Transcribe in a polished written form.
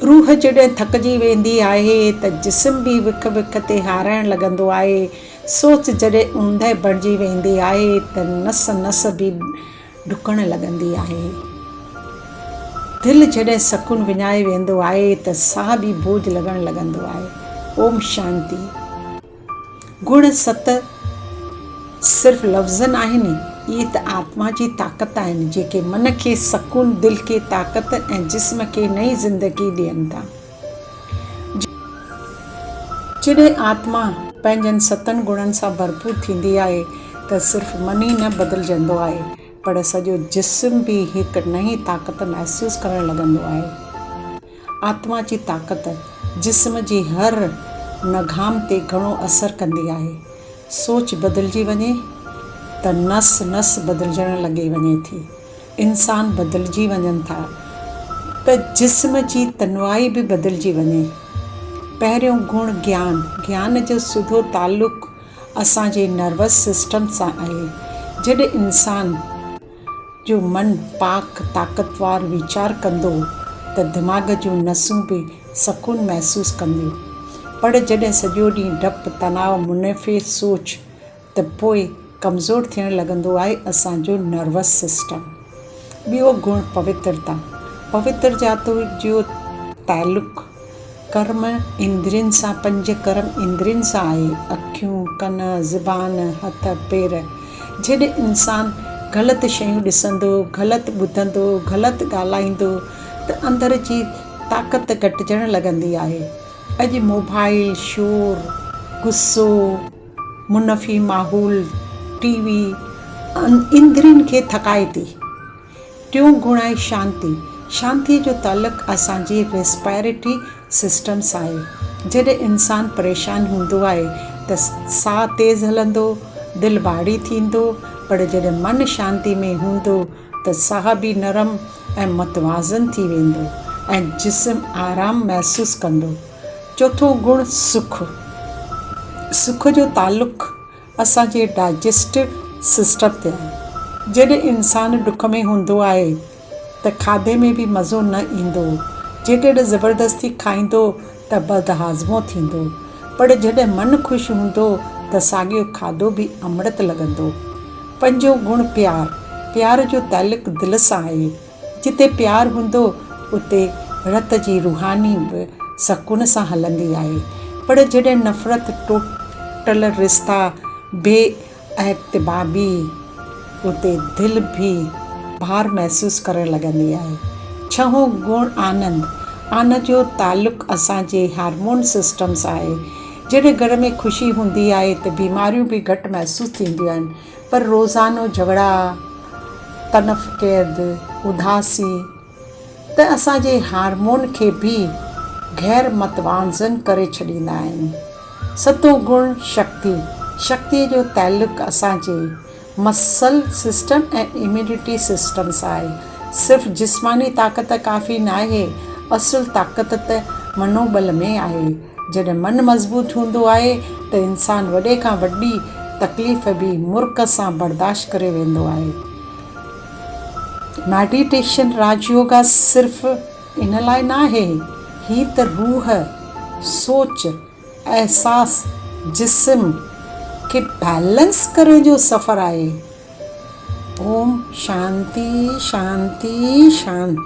रूह जॾहिं थकिजी वेंदी आहे त जिस्म बि विख विख ते हाराइणु लॻंदो आहे। सोच जॾहिं ऊंदहि बणिजी वेंदी आहे त नस नस बि ॾुकणु लॻंदी आहे। दिलि जॾहिं सुकून विञाए वेंदो आहे त साह बि बोझ लॻणु लॻंदो आहे। ओम शांति। गुण सत सिर्फ़ु लफ़्ज़नि आहिनि, इहे त आत्मा जी ताक़त आहिनि जेके मन खे सुकून, दिलि खे ताक़त ऐं जिस्म खे नई ज़िंदगी ॾियनि था। जॾहिं आत्मा पंहिंजनि सतनि गुणनि सां भरपूर थींदी आहे त सिर्फ़ु मन ई न बदिलजंदो आहे, पर सॼो जिस्म बि हिकु नई ताक़त महसूसु करणु लॻंदो आहे। आत्मा जी ताक़त जिस्म जी हर नगाम ते घणो असरु कंदी आहे। सोच बदिलजी वञे त नस नस बदिलजणु लॻी वञे थी, इंसान बदिलजी वञनि था त जिस्म जी तनवाई बि बदिलजी वञे। पहिरियों गुण ज्ञान। ज्ञान जो सिधो तालुक़ु असांजे नर्वस सिस्टम सां आहे। जॾहिं इंसान जो मन पाक ताक़तवार वीचार कंदो त दिमाग़ जूं नसूं बि सुकून महसूसु कंदियूं। पर जॾहिं सॼो ॾींहुं डपु, तनाव, मुनाफ़े सोच त पोइ कमज़ोर थियणु लॻंदो आहे असांजो नर्वस सिस्टम। ॿियो गुण पवित्रता। पवित्रता जो तालुक़ु कर्म इंद्रियनि सां, पंज कर्म इंद्रियनि सां आहे। अखियूं, कन, ज़ुबान, हथ, पेर। जॾहिं इंसान ग़लति शयूं ॾिसंदो, ग़लति ॿुधंदो, ग़लति ॻाल्हाईंदो त अंदर जी ताक़त घटिजणु लॻंदी आहे। अॼु मोबाइल, शोर, गुस्सो, मुनाफ़ी माहौल, टीवी इंद्रियनि खे थकाए थी। टियों गुण आहे शांती। शांतीअ जो तालुक़ु असांजे रेस्पिरेटरी सिस्टम सां आहे। जॾहिं इंसान परेशान हूंदो आहे त साह तेज़ हलंदो, दिलि भारी थींदो, पर जॾहिं मन शांती में हूंदो त साह बि नरम ऐं मतवाज़न थी वेंदो ऐं जिस्म आराम महसूसु कंदो। चौथों गुण सुख। सुख जो तालुक़ु असांजे डाइजेस्टिव सिस्टम ते आहे। जॾहिं इंसान डुख में हूंदो आहे त खाधे में बि मज़ो न ईंदो। जेकॾहिं ज़बरदस्ती खाईंदो त बदहाज़मो थींदो, पर जॾहिं मन ख़ुशि हूंदो त साॻियो खाधो बि अमृत लॻंदो। पंजो गुण प्यार। प्यार जो तालुक़ु दिलि सां आहे। जिते प्यार हूंदो उते रत जी रूहानी बि सुकून सां हलंदी आहे। पर जॾहिं नफ़रत, टुटल रिश्ता, बेएतबाबी, उते दिलि बि भार महसूसु करणु लॻंदी आहे। छहों गुण आनंद। आनंद जो तालुक़ु असांजे हार्मोन सिस्टम सां आहे। जॾहिं घर में ख़ुशी हूंदी आहे त बीमारियूं बि घटि महसूसु थींदियूं आहिनि, पर रोज़ानो झगड़ा, तनफ़, उदासी त असांजे हार्मोन खे बि गैर मतवाज़न करे छॾींदा आहिनि। सतों गुण शक्ति। शक्तिअ जो तालुक़ु असांजे मसल सिस्टम ऐं इम्यूनिटी सिस्टम सां आहे। सिर्फ़ु जिस्मानी ताक़त काफ़ी न आहे, असुलु ताक़त त मनोबल में आहे। जॾहिं मन मज़बूत हूंदो आहे त इंसान वॾे खां वॾी तकलीफ़ बि मुर्क सां बर्दाश्त करे वेंदो आहे। मेडिटेशन, राजयोगा सिर्फ़ु इन लाइ न आहे, ही त रूह, सोच, एहसास, जिस्म खे बैलेंस करण जो सफ़र आहे। ओम शांति शांति शांति।